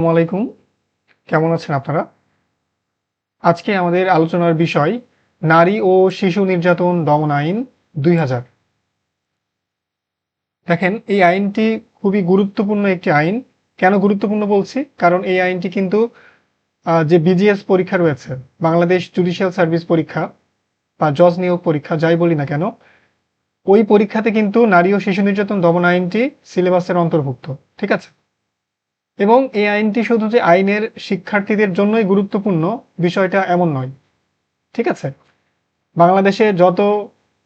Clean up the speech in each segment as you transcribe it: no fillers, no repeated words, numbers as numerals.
আসসালামু আলাইকুম। কেমন আছেন আপনারা? আজকে আমাদের আলোচনার বিষয় নারী ও শিশু নির্যাতন দমন আইন ২০০০। দেখেন, এই আইনটি খুবই গুরুত্বপূর্ণ একটি আইন। কেন গুরুত্বপূর্ণ বলছি? কারণ এই আইনটি কিন্তু যে বিজিএস পরীক্ষা রয়েছে, বাংলাদেশ জুডিশিয়াল সার্ভিস পরীক্ষা বা জজ নিয়োগ পরীক্ষা, যাই বলি না কেন, ওই পরীক্ষাতে কিন্তু নারী ও শিশু নির্যাতন দমন আইনটি সিলেবাসের অন্তর্ভুক্ত। ঠিক আছে? এবং এই আইনটি শুধু যে আইনের শিক্ষার্থীদের জন্যই গুরুত্বপূর্ণ, বিষয়টা এমন নয়। ঠিক আছে? বাংলাদেশে যত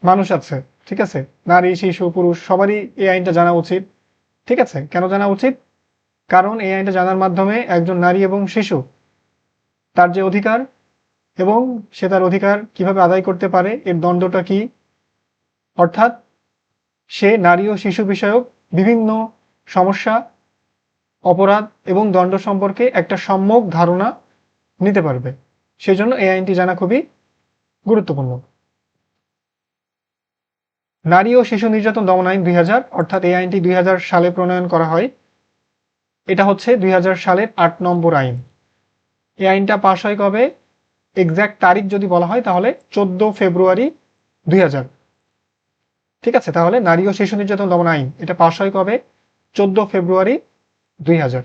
মানুষ আছে, ঠিক আছে, নারী শিশু পুরুষ সবারই এই আইনটা জানা উচিত। ঠিক আছে? কেন জানা উচিত? কারণ এই আইনটা জানার মাধ্যমে একজন নারী এবং শিশু তার যে অধিকার এবং সে তার অধিকার কিভাবে আদায় করতে পারে, এর দণ্ডটা কি, অর্থাৎ সে নারী ও শিশু বিষয়ক বিভিন্ন সমস্যা, অপরাধ এবং দণ্ড সম্পর্কে একটা সম্যক ধারণা নিতে পারবে। সেই জন্য এই আইনটি জানা খুবই গুরুত্বপূর্ণ। নারী ও শিশু নির্যাতন দমন আইন ২০০০, অর্থাৎ এই আইনটি ২০০০ সালে প্রণয়ন করা হয়। এটা হচ্ছে ২০০০ সালের ৮ নম্বর আইন। এই আইনটা পাশ হয় কবে? এক্সাক্ট তারিখ যদি বলা হয় তাহলে ১৪ ফেব্রুয়ারি ২০০০। ঠিক আছে? তাহলে নারী ও শিশু নির্যাতন দমন আইন এটা পাশ হয় কবে? ১৪ ফেব্রুয়ারি ২০০০।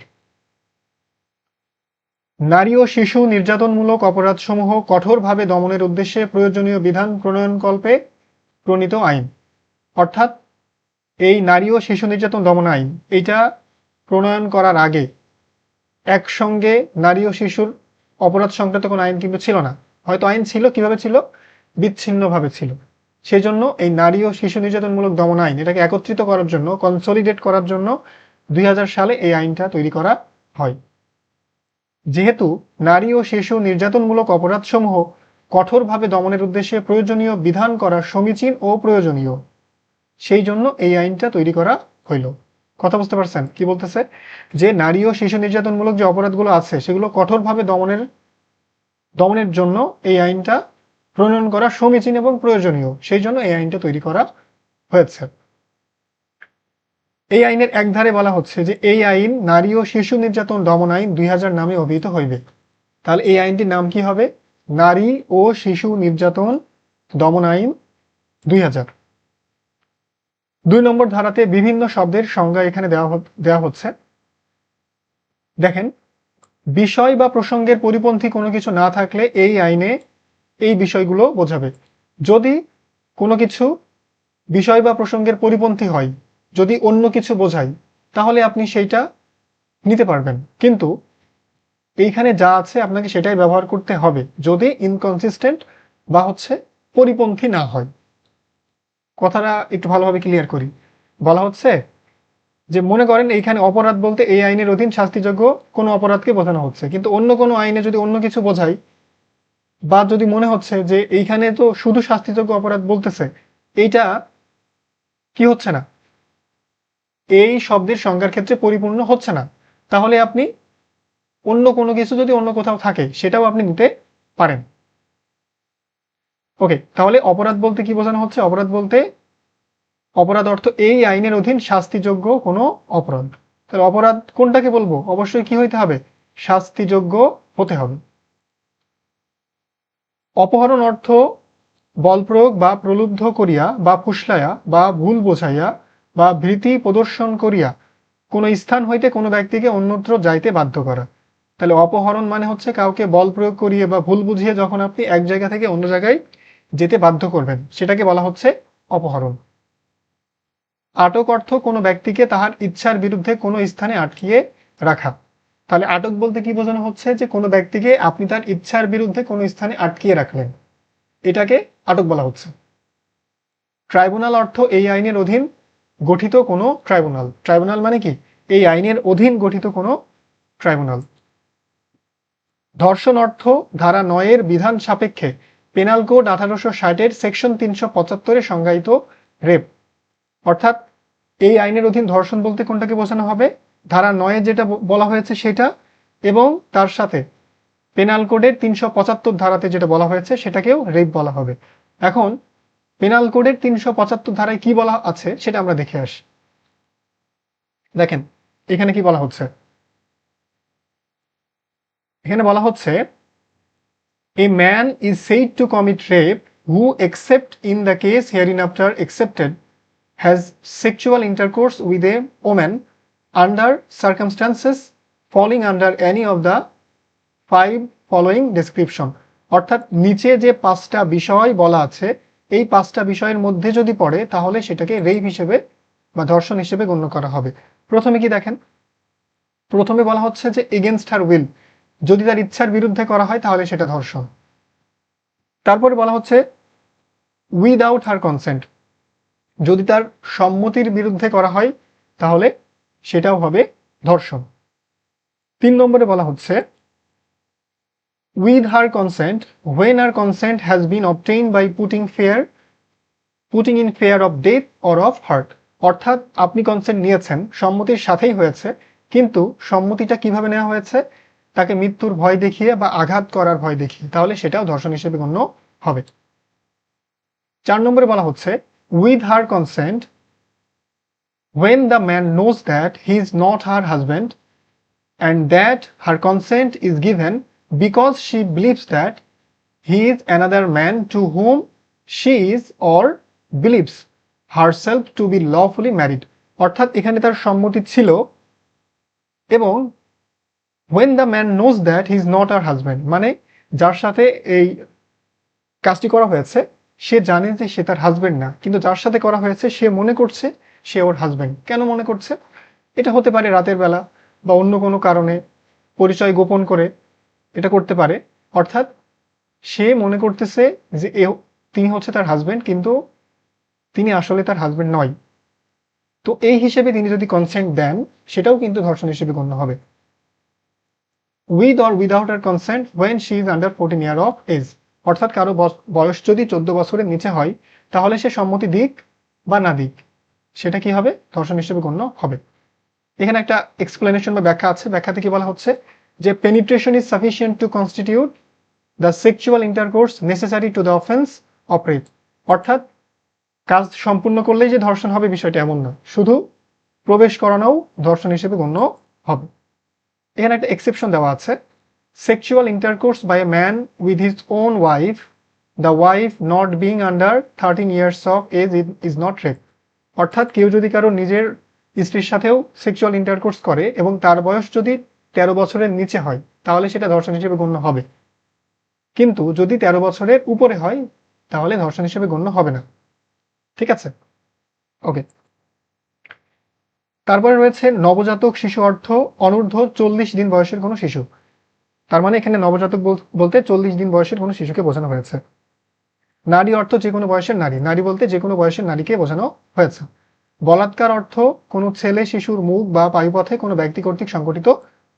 নারী ও শিশু নির্যাতনমূলক অপরাধসমূহ কঠোরভাবে দমনের উদ্দেশ্যে প্রয়োজনীয় বিধান প্রণয়নকল্পে প্রণীত আইন। অর্থাৎ এই নারী ও শিশু নির্যাতন দমন আইন এইটা প্রণয়ন করার আগে একসঙ্গে নারী ও শিশুর অপরাধ সংক্রান্ত কোনো আইন কিন্তু ছিল না। হয়তো আইন ছিল, কিভাবে ছিল? বিচ্ছিন্নভাবে ছিল। সেই জন্য এই নারী ও শিশু নির্যাতনমূলক দমন আইন এটাকে একত্রিত করার জন্য, কনসলিডেট করার জন্য ২০০০ সালে এই আইনটা তৈরি করা হয়। যেহেতু নারী ও শিশু নির্যাতনমূলক অপরাধসমূহ কঠোরভাবে দমনের উদ্দেশ্যে প্রয়োজনীয় বিধান করা সমীচীন ও প্রয়োজনীয়, সেই জন্য এই আইনটা তৈরি করা হইল। কথা বুঝতে পারছেন কি বলতেছে? যে নারী ও শিশু নির্যাতনমূলক যে অপরাধগুলো আছে সেগুলো কঠোরভাবে দমনের জন্য এই আইনটা প্রণয়ন করা সমীচীন এবং প্রয়োজনীয়, সেই জন্য এই আইনটা তৈরি করা হয়েছে। এই আইনের এক ধারে বলা হচ্ছে যে এই আইন নারী ও শিশু নির্যাতন দমন আইন ২০০০ নামে অভিহিত হইবে। তাহলে এই আইনটির নাম কি হবে? নারী ও শিশু নির্যাতন দমন আইন ২০০০। ২ নম্বর ধারাতে বিভিন্ন শব্দের সংজ্ঞা এখানে দেওয়া হচ্ছে। দেখেন, বিষয় বা প্রসঙ্গের পরিপন্থী কোনো কিছু না থাকলে এই আইনে এই বিষয়গুলো বোঝাবে। যদি কোনো কিছু বিষয় বা প্রসঙ্গের পরিপন্থী হয়, যদি অন্য কিছু বোঝায়, তাহলে আপনি সেইটা নিতে পারবেন। কিন্তু এইখানে যা আছে আপনাকে সেটাই ব্যবহার করতে হবে, যদি ইনকনসিস্টেন্ট বা পরিপন্থী না হয়। কথাটা একটু ভালোভাবে ক্লিয়ার করি। বলা হচ্ছে যে মনে করেন এইখানে অপরাধ বলতে এই আইনের অধীন শাস্তিযোগ্য কোনো অপরাধকে বোঝানো হচ্ছে, কিন্তু অন্য কোনো আইনে যদি অন্য কিছু বোঝায়, বা যদি মনে হচ্ছে যে এইখানে তো শুধু শাস্তিযোগ্য অপরাধ বলতেছে, এইটা কি হচ্ছে না, এই শব্দের সংজ্ঞার ক্ষেত্রে পরিপূর্ণ হচ্ছে না, তাহলে আপনি অন্য কোনো কিছু যদি অন্য কোথাও থাকে সেটাও আপনি নিতে পারেন। ওকে, তাহলে অপরাধ বলতে কি বোঝানো হচ্ছে? অপরাধ বলতে অপরাধ অর্থ এই আইনের অধীন শাস্তিযোগ্য কোনো অপরাধ। তাহলে অপরাধ কোনটাকে বলবো? অবশ্যই কি হইতে হবে? শাস্তিযোগ্য হতে হবে। অপহরণ অর্থ বল প্রয়োগ বা প্রলুব্ধ করিয়া বা ফুসলাইয়া বা ভুল বোঝাইয়া বা ভীতি প্রদর্শন করিয়া কোনো স্থান হইতে কোনো ব্যক্তিকে অন্যত্র যাইতে বাধ্য করা। তাহলে অপহরণ মানে হচ্ছে কাউকে বল প্রয়োগ করিয়ে বা ভুল বুঝিয়ে যখন আপনি এক জায়গা থেকে অন্য জায়গায় যেতে বাধ্য করবেন, সেটাকে বলা হচ্ছে অপহরণ। আটক অর্থ কোনো ব্যক্তিকে তাহার ইচ্ছার বিরুদ্ধে কোনো স্থানে আটকিয়ে রাখা। তাহলে আটক বলতে কি বোঝানো হচ্ছে? যে কোনো ব্যক্তিকে আপনি তার ইচ্ছার বিরুদ্ধে কোনো স্থানে আটকিয়ে রাখলেন, এটাকে আটক বলা হচ্ছে। ট্রাইব্যুনাল অর্থ এই আইনের অধীন গঠিত কোনো ট্রাইব্যুনাল। ট্রাইব্যুনাল মানে কি? এই আইনের অধীন গঠিত কোনো ট্রাইব্যুনাল। ধর্ষণ অর্থ ধারা ৯ এর বিধান সাপেক্ষে পেনাল কোড ১৮৬০ সেকশন ৩৭৫ সংজ্ঞায়িত রেপ। অর্থাৎ এই আইনের অধীন ধর্ষণ বলতে কোনটাকে বোঝানো হবে? ধারা ৯ যেটা বলা হয়েছে সেটা, এবং তার সাথে পেনাল কোডের ৩৭৫ ধারাতে যেটা বলা হয়েছে সেটাকেও রেপ বলা হবে। এখন পেনাল কোডের ৩৭৫ ধারায় কি বলা আছে সেটা আমরা দেখে আসি। দেখেন এখানে কি বলা হচ্ছে। এখানে বলা হচ্ছে a man is said to commit rape who, except in the case hereinafter accepted, has sexual intercourse with a woman under circumstances falling under any of the 5 following description। অর্থাৎ নিচে যে 5টা বিষয় বলা আছে এই 5টা বিষয়ের মধ্যে যদি পড়ে তাহলে সেটাকে রেপ হিসেবে বা ধর্ষণ হিসেবে গণ্য করা হবে। প্রথমে কি দেখেন, প্রথমে বলা হচ্ছে যে এগেনস্ট হার উইল, যদি তার ইচ্ছার বিরুদ্ধে করা হয় তাহলে সেটা ধর্ষণ। তারপরে বলা হচ্ছে উইদাউট হার কনসেন্ট, যদি তার সম্মতির বিরুদ্ধে করা হয় তাহলে সেটাও হবে ধর্ষণ। 3 নম্বরে বলা হচ্ছে with her consent when her consent has been obtained by putting in fear of death or of hurt। অর্থাৎ আপনি কনসেন্ট নিয়েছেন, সম্মতির সাথেই হয়েছে, কিন্তু সম্মতিটা কিভাবে নেওয়া হয়েছে, তাকে মৃত্যুর ভয় দেখিয়ে বা আঘাত করার ভয় দেখিয়ে, তাহলে সেটাও ধর্ষণ হিসেবে গণ্য হবে। 4 নম্বরে বলা হচ্ছে with her consent when the man knows that he is not her husband and that her consent is given because she believes that he is another man to whom she is or believes herself to be lawfully married। অর্থাৎ এখানে তার সম্মতি ছিল এবং when the man knows that he is not her husband, মানে যার সাথে এই কাজটি করা হয়েছে সে জানে যে সে তার হাজবেন্ড না, কিন্তু যার সাথে করা হয়েছে সে মনে করছে সে ওর হাজবেন্ড। কেন মনে করছে? এটা হতে পারে রাতের বেলা বা অন্য কোনো কারণে, পরিচয় গোপন করে এটা করতে পারে। অর্থাৎ সে মনে করতেছে যে তিনি হচ্ছে তার হাজবেন্ড, কিন্তু তিনি আসলে তার হাজবেন্ড নয়। তো এই হিসেবে তিনি যদি কনসেন্ট দেন সেটাও কিন্তু ধর্ষণ হিসেবে গণ্য হবে। With or without her consent when she is under 14 year of age, অর্থাৎ কারো বয়স যদি 14 বছরের নিচে হয় তাহলে সে সম্মতি দিক বা না দিক সেটা কি হবে, ধর্ষণ হিসেবে গণ্য হবে। এখানে একটা এক্সপ্লেনেশন বা ব্যাখ্যা আছে, ব্যাখ্যাতে কি বলা হচ্ছে যে penetration is sufficient two constitute the sexual intercourse necessary to the offence of rape. অর্থাৎ কাজ সম্পূর্ণ করলেই যে ধর্ষণ হবে বিষয়টা এমন না, শুধু প্রবেশ করানোও ধর্ষণ হিসেবে গণ্য হবে। এখানে একটা এক্সেপশন দেওয়া আছে, sexual intercourse by a man with his own wife, the wife not being under 13 years of age is not rape. অর্থাৎ কেউ যদি কারো নিজের স্ত্রীর সাথেও সেক্সুয়াল ইন্টারকোর্স করে এবং তার বয়স যদি 13 বছরের নিচে হয় তাহলে সেটা ধর্ষণ হিসেবে গণ্য হবে, কিন্তু যদি 13 বছরের উপরে হয় তাহলে ধর্ষণ হিসেবে গণ্য হবে না। ঠিক আছে, ওকে। তারপরে রয়েছে নবজাতক শিশু অর্থ অনূর্ধ্ব 40 দিন বয়সের কোনো শিশু। তার মানে এখানে নবজাতক বলতে 40 দিন বয়সের কোনো শিশুকে বোঝানো হয়েছে। নারী অর্থ যে কোনো বয়সের নারী, নারী বলতে যে কোনো বয়সের নারীকে বোঝানো হয়েছে। বলাৎকার অর্থ কোনো ছেলে শিশুর মুখ বা পায়ুপথে কোনো ব্যক্তি কর্তৃক সংঘটিত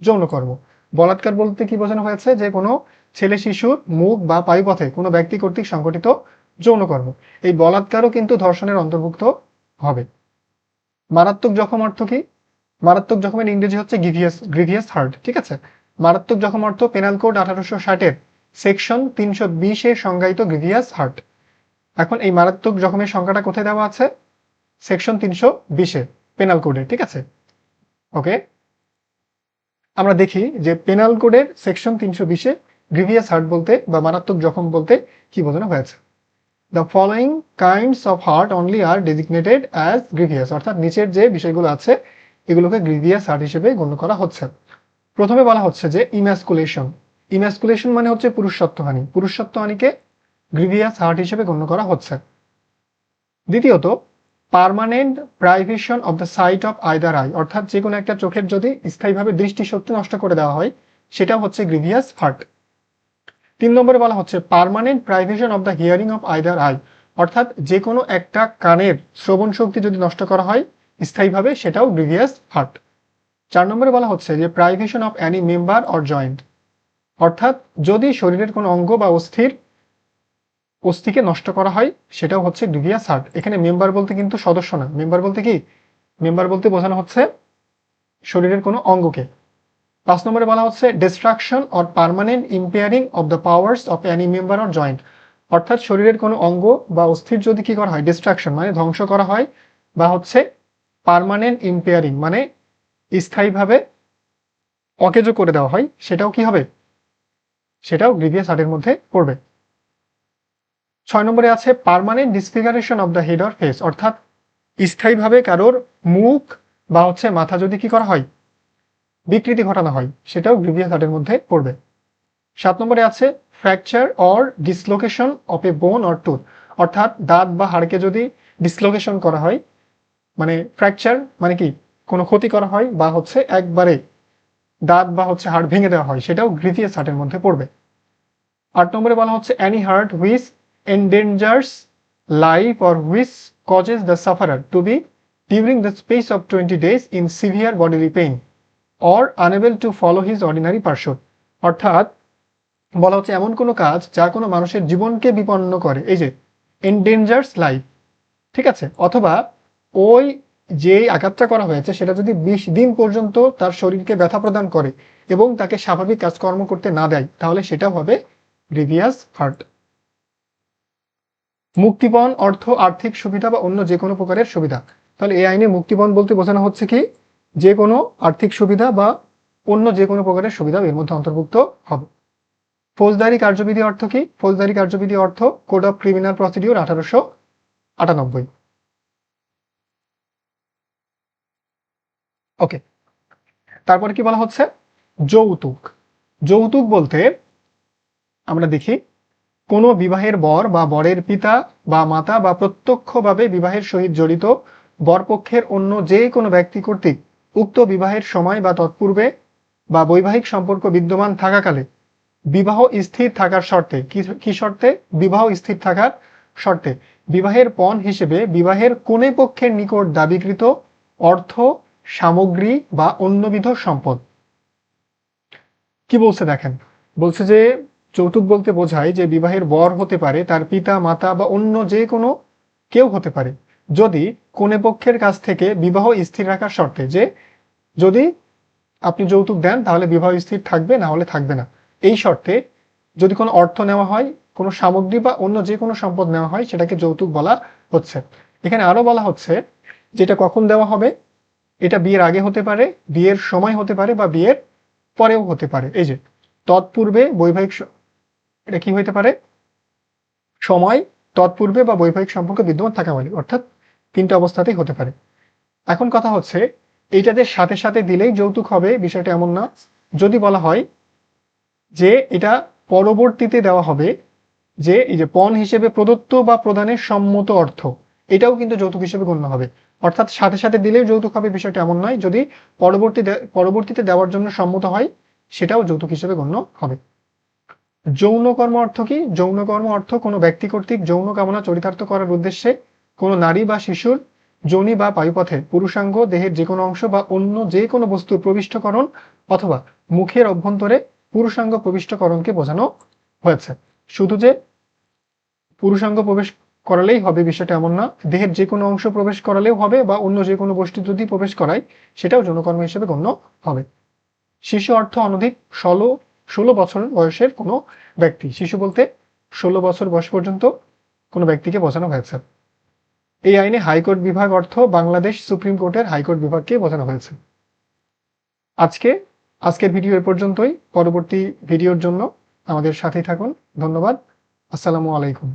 যৌনকর্ম। বলাৎকার বলতে কি বোঝানো হয়েছে, যে কোনো ছেলে শিশুর মুখ বা পায়ুপথে কোনো ব্যক্তি কর্তৃক সংঘটিত যৌনকর্ম। এই বলাৎকারও কিন্তু ধর্ষণের অন্তর্ভুক্ত হবে। মারাত্মক জখম অর্থ কি? মারাত্মক জখমের ইংরেজি হচ্ছে গ্রিভিয়াস হার্ট। ঠিক আছে, মারাত্মক জখম অর্থ পেনাল কোড 1860 সেকশন 320 সংজ্ঞায়িত গ্রিভিয়াস হার্ট। এখন এই মারাত্মক জখমের সংখ্যাটা কোথায় দেওয়া আছে? সেকশন 320 পেনাল কোডে। ঠিক আছে, ওকে। আমরা দেখি যে পেনাল কোডের সেকশন 320 গ্রিভিয়াস হার্ট বলতে বা মারাত্মক জখম বলতে কি বোঝানো হয়েছে। The following kinds of hurt only are designated as grievous, অর্থাৎ নিচের যে বিষয়গুলো আছে এগুলোকে গ্রিভিয়াস হার্ট হিসেবে গণ্য করা হচ্ছে। প্রথমে বলা হচ্ছে যে ইম্যাসকুলেশন। ইম্যাসকুলেশন মানে হচ্ছে পুরুষত্বহানি, পুরুষত্বহানিকে গ্রিভিয়াস হার্ট হিসেবে গণ্য করা হচ্ছে। দ্বিতীয়ত permanent privation of the sight of either eye, অর্থাৎ যে কোনো একটা চোখের যদি স্থায়ীভাবে দৃষ্টিশক্তি নষ্ট করে দেওয়া হয় সেটাও হচ্ছে গ্রিভিয়াস হার্ট। 3 নম্বরে বলা হচ্ছে permanent privation of the hearing of either eye, অর্থাৎ যে কোনো একটা কানের শ্রবণ শক্তি যদি নষ্ট করা হয় স্থায়ীভাবে সেটাও গ্রিভিয়াস হার্ট। 4 নম্বরে বলা হচ্ছে যে privation of any member or joint, অর্থাৎ যদি শরীরের কোনো অঙ্গ বা অস্থিকে নষ্ট করা হয় সেটাও হচ্ছে গ্রিভিয়াস হার্ট। এখানে মেম্বার বলতে কিন্তু সদস্য না, মেম্বার বলতে কি, মেম্বার বলতে বোঝানো হচ্ছে শরীরের কোনো অঙ্গকে। 5 নম্বরে বলা হচ্ছে destruction or permanent impairing of the powers of any member or joint, অর্থাৎ শরীরের কোনো অঙ্গ বা অস্থির যদি কি করা হয়, ডিস্ট্রাকশন মানে ধ্বংস করা হয়, বা হচ্ছে পার্মানেন্ট ইম্পেয়ারিং মানে স্থায়ীভাবে অকেজো করে দেওয়া হয়, সেটাও কি হবে, সেটাও গ্রিভিয়াস হার্টের মধ্যে পড়বে। 6 নম্বরে আছে permanent disfigurement of the head or face, অর্থাৎ স্থায়ীভাবে কারোর মুখ বা মাথা যদি কি করা হয়, বিকৃতি ঘটানো হয়, সেটাও গ্রিভিয়াস হার্টের মধ্যে পড়বে। 7 নম্বরে আছে ফ্র্যাকচার অর ডিসলোকেশন অফ এ বোন অর টুথ, অর্থাৎ দাঁত বা হাড়কে যদি ডিসলোকেশন করা হয়, মানে ফ্র্যাকচার মানে কি কোনো ক্ষতি করা হয়, বা একবারে দাঁত বা হাড় ভেঙে দেওয়া হয়, সেটাও গ্রিভিয়াস হার্টের মধ্যে পড়বে। 8 নম্বরে বলা হচ্ছে any hurt which endangers life or which causes the sufferer to be during the space of 20 days in severe bodily pain or unable to follow his ordinary pursuit, অর্থাৎ বলা হচ্ছে এমন কোনো কাজ যা কোনো মানুষের জীবনকে বিপন্ন করে, এই যে এন্ডেঞ্জার্স লাইফ, ঠিক আছে, অথবা ওই যে আঘাতটা করা হয়েছে সেটা যদি 20 দিন পর্যন্ত তার শরীরকে ব্যথা প্রদান করে এবং তাকে স্বাভাবিক কাজকর্ম করতে না দেয়, তাহলে সেটা হবে গ্রিভিয়াস হার্ট। মুক্তিপণ অর্থ আর্থিক সুবিধা বা অন্য যে কোনো প্রকারের সুবিধা, তাহলে এই আইনে মুক্তিপণ বলতে বোঝানো হচ্ছে কি যে কোনো আর্থিক সুবিধা বা অন্য যে কোনো প্রকারের সুবিধা এর মধ্যে অন্তর্ভুক্ত হবে। ফৌজদারি কার্যবিধি অর্থ কি? ফৌজদারি কার্যবিধি অর্থ কোড অফ ক্রিমিনাল প্রসিডিউর 1898। ওকে, তারপরে কি বলা হচ্ছে যৌতুক। যৌতুক বলতে আমরা দেখি কোনো বিবাহের বর বা বরের পিতা বা মাতা বা প্রত্যক্ষভাবে বিবাহের সহিত জড়িত বরপক্ষের অন্য যে কোনো ব্যক্তি কর্তৃক উক্ত বিবাহের সময় বা তৎপূর্বে বা বৈবাহিক সম্পর্ক বিদ্যমান থাকাকালে বিবাহ স্থির থাকার শর্তে, কি শর্তে? বিবাহ স্থির থাকার শর্তে বিবাহের পণ হিসেবে বিবাহের কনে পক্ষের নিকট দাবিকৃত অর্থ, সামগ্রী বা অন্যবিধ সম্পদ। কি বলছে দেখেন, বলছে যে যৌতুক বলতে বোঝায় যে বিবাহের বর হতে পারে তার পিতা মাতা বা অন্য যে কোনো কেউ হতে পারে, যদি কনে পক্ষের কাছ থেকে বিবাহ স্থির রাখার শর্তে, যে যদি আপনি যৌতুক দেন তাহলে বিবাহ স্থির থাকবে, না হলে থাকবে না, এই শর্তে যদি কোনো অর্থ নেওয়া হয়, কোনো সামগ্রী বা অন্য যে কোনো সম্পদ নেওয়া হয়, সেটাকে যৌতুক বলা হচ্ছে। এখানে আরো বলা হচ্ছে যেটা কখন দেওয়া হবে, এটা বিয়ের আগে হতে পারে, বিয়ের সময় হতে পারে, বা বিয়ের পরেও হতে পারে। এই যে তৎপূর্বে বৈবাহিক, এটা কি হইতে পারে? সময়, তৎপূর্বে বা বৈবাহিক সম্পর্ক বিদ্যমান থাকা মানে, অর্থাৎ 3টে অবস্থাতেই হতে পারে। এখন কথা হচ্ছে এইটাদের সাথে সাথে দিলেই যৌতুক হবে, বিষয়টা এমন না। যদি বলা হয় যে এটা পরবর্তীতে দেওয়া হবে, যে এই যে পণ হিসেবে প্রদত্ত বা প্রদানের সম্মত অর্থ, এটাও কিন্তু যৌতুক হিসেবে গণ্য হবে। অর্থাৎ সাথে সাথে দিলেই যৌতুক হবে বিষয়টা এমন নয়, যদি পরবর্তীতে দেওয়ার জন্য সম্মত হয়, সেটাও যৌতুক হিসেবে গণ্য হবে। যৌন কর্ম অর্থ কি? যৌন কর্ম অর্থ কোনো ব্যক্তি কর্তৃক যৌন কামনা চরিতার্থ করার উদ্দেশ্যে কোনো নারী বা শিশুর যোনি বা বায়ুপথে পুরুষাঙ্গ, দেহের যে কোনো অংশ বা অন্য যে কোনো বস্তুর প্রবিষ্টকরণ অথবা মুখের অভ্যন্তরে পুরুষাঙ্গ প্রবিষ্টকরণকে বোঝানো হয়েছে। শুধু যে পুরুষাঙ্গ প্রবেশ করালেই হবে বিষয়টা এমন না, দেহের যে কোনো অংশ প্রবেশ করালেও হবে, বা অন্য যে কোনো বস্তু যদি প্রবেশ করায় সেটাও যৌনকর্ম হিসেবে গণ্য হবে। শিশু অর্থ অনধিক 16 বছর বয়সের কোনো ব্যক্তি, শিশু বলতে 16 বছর বয়স পর্যন্ত কোনো ব্যক্তিকে বোঝানো হয়েছে। এই আইনে হাইকোর্ট বিভাগ অর্থ বাংলাদেশ সুপ্রিম কোর্টের হাইকোর্ট বিভাগকে বোঝানো হয়েছে। আজকের ভিডিও এ পর্যন্তই। পরবর্তী ভিডিওর জন্য আমাদের সাথেই থাকুন। ধন্যবাদ। আসসালামু আলাইকুম।